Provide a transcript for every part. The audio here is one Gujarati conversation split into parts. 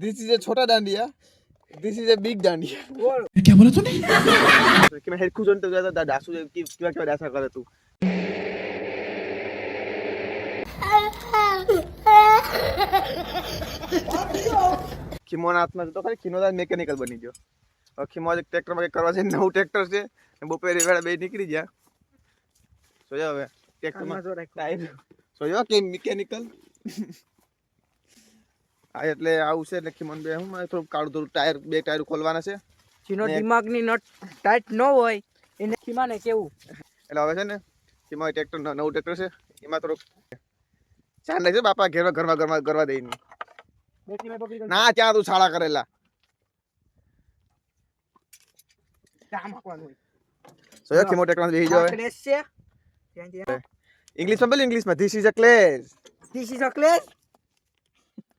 दिस इज ए छोटा डांडिया, this is a big dandiya. ये क्या बोला तूने? कि मैं हेड खुजन तो ज्यादा डासू की क्या डासा करे तू. खिमोना हाथમાં તો ખાલી ખિનોદા મેકેનિકલ બની ગયો. હવે ખિમો એક ટ્રેક્ટર માં કરવા છે, નવું ટ્રેક્ટર છે, બપોરે વેળા બે નીકળી ગયા. સોજો હવે ટ્રેક્ટર માં ટાયર સોજો કે મિકેનિકલ. આ એટલે આવું છે એટલે ખિમોન બે હું થોડું કાળું થોડું ટાયર બે ટાયર ખોલવાના છે. ચીનો દિમાગની નટ ટાઈટ ન હોય એને ખીમાને કેવું એટલે હવે છે ને ખિમો ટ્રેક્ટર નવું ટ્રેક્ટર છે એમાં થોડુંક ચાંદ છે બાપા ઘેર ઘરમાં કરવા દઈ ની ના ત્યાં તું શાળા કરેલા સોજો ખિમો ટ્રેક્ટર માં બેસી જાવ. ક્લેશ છે इंग्लिश में बोल इंग्लिश में दिस इज अ क्लेश. ધીસ ઇઝ અ ક્લેશ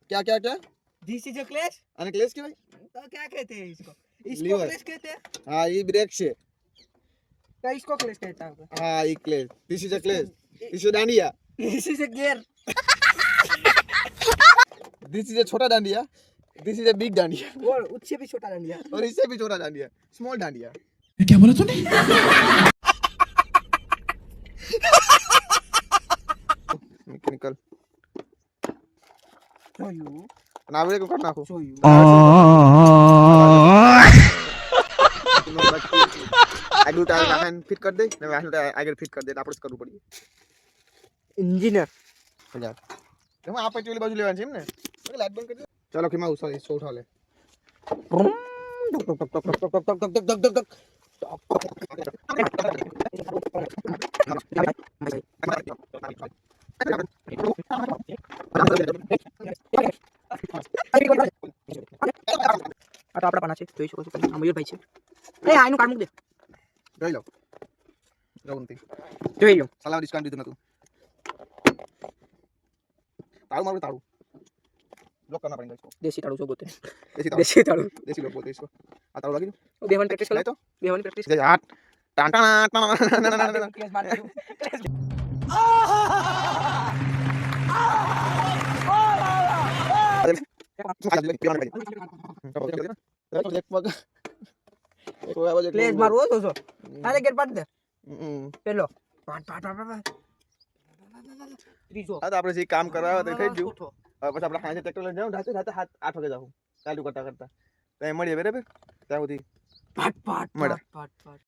क्या क्या क्या ધીસ ઇઝ અ ક્લેશ अने क्लेश के भाई तो क्या कहते हैं इसको Liver. क्लेश कहते हैं हाँ ये ब्रेक से क्या इसको क्लेश कहता है हाँ ये क्लेश this is a clash this is dandiya this is a gear this is a छोटा डांडिया this is a big dandiya और उससे भी छोटा डांडिया और इससे भी छोटा डांडिया स्मॉल डांडिया. ये क्या बोला तूने? मैकेनिकल show you नावरे को कर नाखो show you આગળ ટાયર નાખન ફિટ કરી દે ને આગળ ફિટ કરી દે આપણે જ કરવું પડે इंजीनियर યાર તમે આ પેટી ઓલી બાજુ લેવાની છે એમ ને ઓકે લાઈટ બંધ કરી દે ચાલો કે માં ઉઠા સો ઉઠા લે આ તો આપણા પાના છે જોઈ શકો છો તમે આ મયુરભાઈ છે એ આનું કાર્ડ મૂક દે જોઈ લો રવંતી જોઈ લો સલાહ ડિસ્કાઉન્ટ દીધું નતું તાળું મારું તાળું બ્લોક करना पड़ेगा इसको દેશી તાળું છો બોતે देसी ताड़ू દેશી તાળું देसी लोग बोलते हैं इसको आ ताड़ू लगी ઓ બેહવાની પ્રેક્ટિસ ले કરો तो બેહવાની પ્રેક્ટિસ जैसे हाथ टान टान टान ક્લેશ માર દો ક્લેશ મારવો તો છો આને ગેર પાડ દે પેલો પાટ પાટ પાટ ત્રીજો હા તો આપણે જે કામ કરવા આવે તો થઈ ગયું હવે પછી આપણે હાજે ટ્રેક્ટર લઈને જાઉં રાતે 8 વાગે જાઉં ચાલુ કરતા કરતા તો એ મળીએ બરાબર ત્યાં સુધી પાટ પાટ મળ્યા. પાટ પાટ